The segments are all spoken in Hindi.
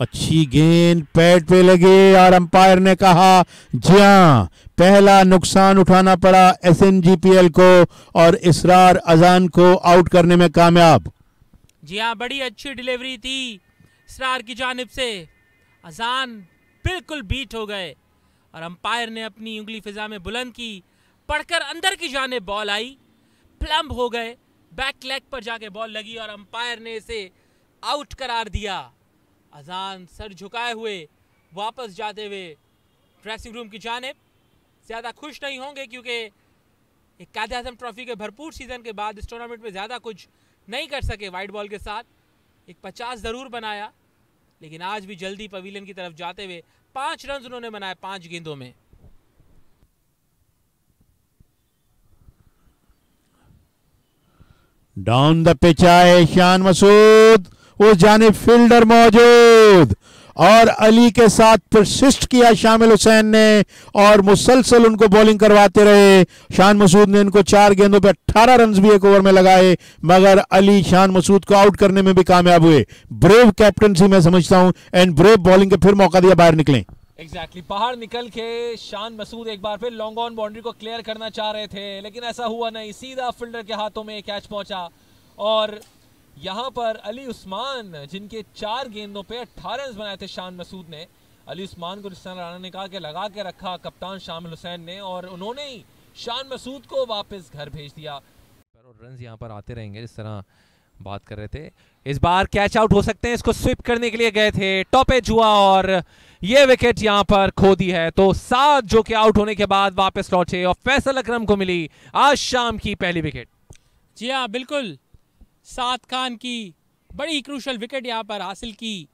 अच्छी गेंद पैड पे लगी और अंपायर ने कहा जी हां, पहला नुकसान उठाना पड़ा SNGPL को और इसरार अजान को आउट करने में कामयाब। जी हाँ, बड़ी अच्छी डिलीवरी थी इसरार की जानिब से। अजान बिल्कुल बीट हो गए और अंपायर ने अपनी उंगली फिजा में बुलंद की, पड़कर अंदर की जानिब बॉल आई, प्लम्ब हो गए, बैक लेग पर जाके बॉल लगी और अंपायर ने इसे आउट करार दिया। अजान सर झुकाए हुए वापस जाते हुए ड्रेसिंग रूम की जानिब। ज़्यादा खुश नहीं होंगे क्योंकि एक कायद-ए-आज़म ट्रॉफी के भरपूर सीजन के बाद इस टूर्नामेंट में ज़्यादा कुछ नहीं कर सके वाइट बॉल के साथ। एक 50 ज़रूर बनाया, लेकिन आज भी जल्दी पवेलियन की तरफ जाते हुए 5 रन उन्होंने बनाए 5 गेंदों में। डाउन द पिच आए शान मसूद, उस जानिब फील्डर मौजूद और अली के साथ परसिस्ट किया शामिल हुसैन ने और मुसलसल उनको बॉलिंग करवाते रहे। शान मसूद ने इनको 4 गेंदों पे 18 रन भी एक ओवर में लगाए, मगर अली शान मसूद को आउट करने में भी कामयाब हुए। ब्रेव कैप्टनसी मैं समझता हूं एंड ब्रेव बॉलिंग के फिर मौका दिया बाहर निकले। एग्जैक्टली बाहर निकल के शान मसूद एक बार फिर लॉन्ग ऑन बाउंड्री को क्लियर करना चाह रहे थे, लेकिन ऐसा हुआ नहीं। सीधा फील्डर के हाथों में कैच पहुंचा और यहाँ पर अली उस्मान, जिनके 4 गेंदों पे 18 रन बनाए थे शान मसूद ने, अली उस्मान को रिस्तान राणा ने कहा कि लगा के रखा कप्तान शामिल हुसैन ने और उन्होंने ही शान मसूद को वापस घर भेज दिया। रन यहाँ पर आते रहेंगे जिस तरह बात कर रहे थे। इस बार कैच आउट हो सकते हैं, इसको स्विप करने के लिए गए थे, टॉप एज हुआ और ये विकेट यहाँ पर खो दी है। तो 7 जो कि आउट होने के बाद वापस लौटे और फैसल अकरम को मिली आज शाम की पहली विकेट। जी हाँ, बिल्कुल साद खान की बड़ी क्रूशल विकेट यहां पर हासिल की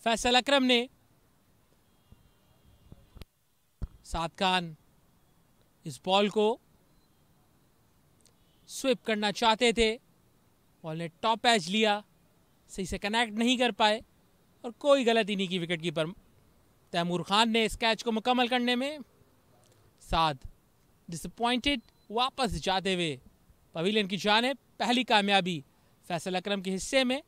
फैसल अकरम ने। साद खान इस बॉल को स्विप करना चाहते थे, बॉल ने टॉप एज लिया, सही से कनेक्ट नहीं कर पाए और कोई गलती नहीं की विकेट कीपर तैमूर खान ने इस कैच को मुकम्मल करने में। साद डिसअपॉइंटेड वापस जाते हुए पवेलियन की जानिब, पहली कामयाबी फैसल अकरम के हिस्से में।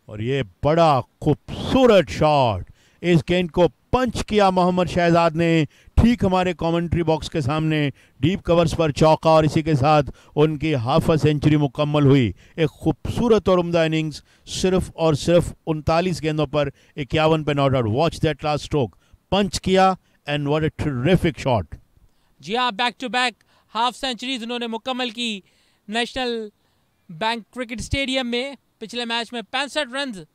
और ये बड़ा खूबसूरत शॉट, इस गेंद को पंच किया मोहम्मद शहजाद ने ठीक हमारे कमेंट्री बॉक्स के सामने, डीप कवर्स पर चौका और इसी के साथ उनकी हाफ सेंचुरी मुकम्मल हुई। एक खूबसूरत और उम्दा इनिंग्स, सिर्फ और सिर्फ 39 गेंदों पर 51 पे not out. Watch that last stroke, punch किया and what a terrific shot. जी हाँ, back to back half centuries उन्होंने मुकम्मल की नेशनल बैंक क्रिकेट स्टेडियम में। पिछले मैच में 65 रन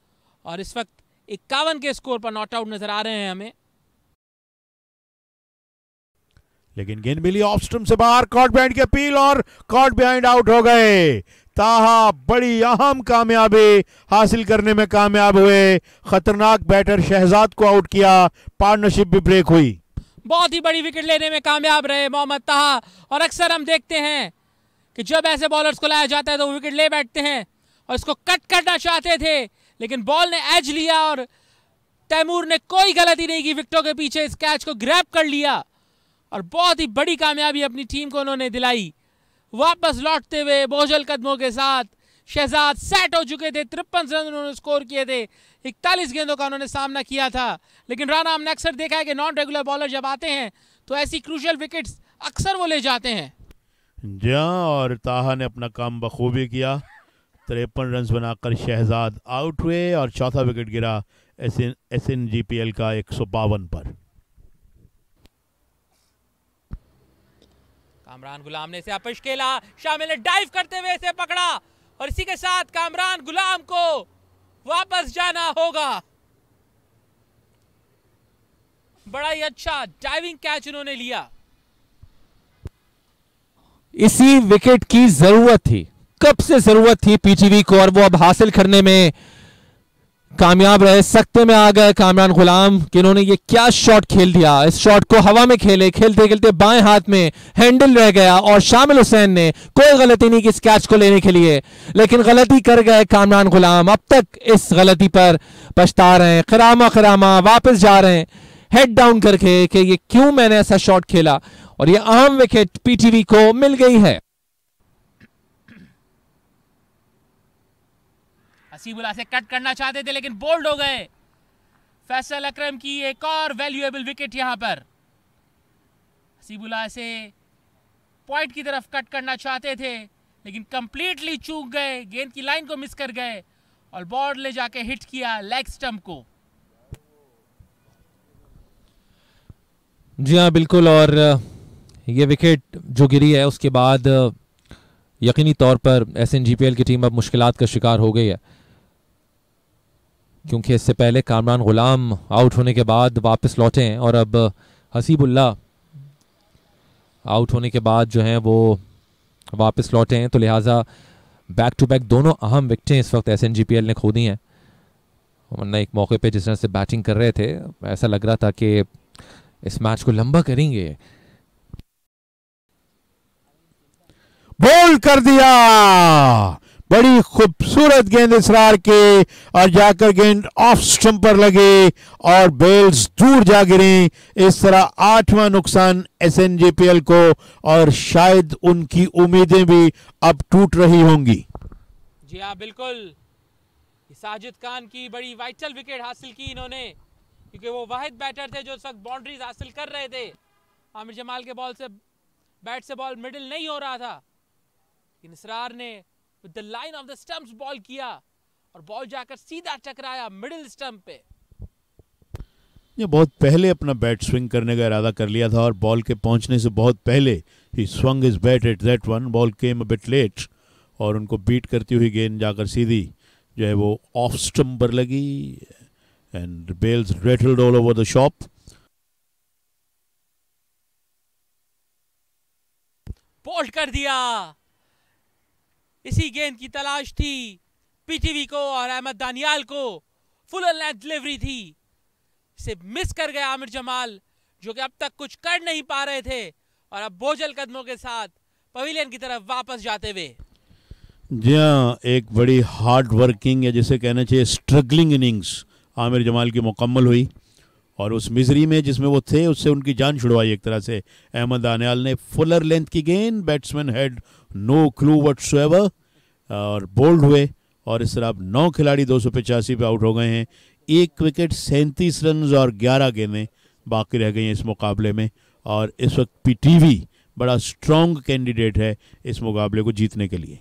और इस वक्त 51 के स्कोर पर नॉट आउट नजर आ रहे हैं हमें। लेकिन गेंद मिली ऑफ स्टंप से बाहर, कॉट बिहाइंड की अपील और कॉट बिहाइंड आउट हो गए। ताहा बड़ी अहम कामयाबी हासिल करने में कामयाब हुए, खतरनाक बैटर शहजाद को आउट किया, पार्टनरशिप भी ब्रेक हुई। बहुत ही बड़ी विकेट लेने में कामयाब रहे मोहम्मद ताहा। और अक्सर हम देखते हैं कि जब ऐसे बॉलर्स को लाया जाता है तो वो विकेट ले बैठते हैं और इसको कट करना चाहते थे, लेकिन बॉल ने एज लिया और तैमूर ने कोई गलती नहीं की, विकेटों के पीछे इस कैच को ग्रैब कर लिया और बहुत ही बड़ी कामयाबी अपनी टीम को उन्होंने दिलाई। वापस लौटते हुए बोझल कदमों के साथ शहजाद सेट हो चुके थे, 53 रन उन्होंने स्कोर किए थे, 41 गेंदों का उन्होंने सामना किया था। लेकिन राणा, हमने अक्सर देखा है कि नॉन रेगुलर बॉलर जब आते हैं तो ऐसी क्रूशियल विकेट्स अक्सर वो ले जाते हैं। जहाँ और ताहा ने अपना काम बखूबी किया, 53 रन बनाकर शहजाद आउट हुए और चौथा विकेट गिरा SNGPL का 152 पर। कामरान गुलाम ने इसे अपश खेला, शामिल ने डाइव करते हुए इसे पकड़ा और इसी के साथ कामरान गुलाम को वापस जाना होगा। बड़ा ही अच्छा डाइविंग कैच उन्होंने लिया। इसी विकेट की जरूरत थी, कब से जरूरत थी पीटीवी को और वो अब हासिल करने में कामयाब रहे। सख्ते में आ गए कामरान गुलाम कि इन्होंने ये क्या शॉट खेल दिया। इस शॉट को हवा में खेले, खेलते खेलते बाएं हाथ में हैंडल रह गया और शामिल हुसैन ने कोई गलती नहीं की इस कैच को लेने के लिए, लेकिन गलती कर गए कामरान गुलाम। अब तक इस गलती पर पछता रहे हैं, खरामा वापस जा रहे हैं हेड डाउन करके कि ये क्यों मैंने ऐसा शॉट खेला, और ये अहम विकेट पीटीवी को मिल गई है। हसीबुल्ला से कट करना चाहते थे लेकिन बोल्ड हो गए। फैसल अकरम की एक और वैल्यूएबल विकेट यहां पर। हसीबुल्ला से पॉइंट की तरफ कट करना चाहते थे लेकिन कंप्लीटली चूक गए, गेंद की लाइन को मिस कर गए और बॉल ले जाके हिट किया लेग स्टंप को। जी हाँ बिल्कुल, और ये विकेट जो गिरी है उसके बाद यकीनी तौर पर SNGPL की टीम अब मुश्किलात का शिकार हो गई है, क्योंकि इससे पहले कामरान गुलाम आउट होने के बाद वापस लौटे हैं और अब हसीबुल्ला आउट होने के बाद जो हैं वो वापस लौटे हैं। तो लिहाजा बैक टू बैक दोनों अहम विकेटें इस वक्त SNGPL ने खो दी हैं। वरना एक मौके पे जिस तरह से बैटिंग कर रहे थे ऐसा लग रहा था कि इस मैच को लंबा करेंगे। बोल्ड कर दिया, बड़ी खूबसूरत गेंद इसरार के और जाकर गेंद ऑफ स्टंप पर लगे और बेल्स दूर जा गिरी। इस तरह 8वां नुकसान SNGPL को और शायद उनकी उम्मीदें भी अब टूट रही होंगी। जी हाँ बिल्कुल, साजिद खान की बड़ी वाइटल विकेट हासिल की इन्होंने, क्योंकि वो वाहिद बैटर थे जो उस वक्त बाउंड्रीज हासिल कर रहे थे। आमिर जमाल के बॉल से बैट से बॉल मिडिल नहीं हो रहा था, लेकिन इसरार ने with the line of the stumps ball किया और बॉल जाकर सीधा टकराया मिडिल स्टंप पे। ये बहुत पहले अपना बैट स्विंग करने का इरादा कर लिया था और बॉल के पहुंचने से बहुत पहले ही swung his bat at that one. Ball came a bit late और उनको बीट करती हुई गेंद जाकर सीधी जो है वो ऑफ स्टंप पर लगी and Bales rattled all over the shop. Bowled कर दिया। इसी गेंद की तलाश थी पीटीवी को और अहमद दानियाल को। फुल लेंथ डिलीवरी थी, इसे मिस कर गया आमिर जमाल जो कि अब तक कुछ कर नहीं पा रहे थे और अब बोझल कदमों के साथ पवेलियन की तरफ वापस जाते हुए। जी हाँ, एक बड़ी हार्ड वर्किंग या जिसे कहना चाहिए स्ट्रगलिंग इनिंग्स आमिर जमाल की मुकम्मल हुई और उस मिजरी में जिसमें वो थे उससे उनकी जान छुड़वाई एक तरह से अहमद दानियाल ने। फुलर लेंथ की गेंद, batsman had no clue whatsoever और बोल्ड हुए और इस तरह अब 9 खिलाड़ी 285 पे आउट हो गए हैं। 1 विकेट 37 रन और 11 गेंदें बाकी रह गई हैं इस मुकाबले में और इस वक्त पीटीवी बड़ा स्ट्रॉन्ग कैंडिडेट है इस मुकाबले को जीतने के लिए।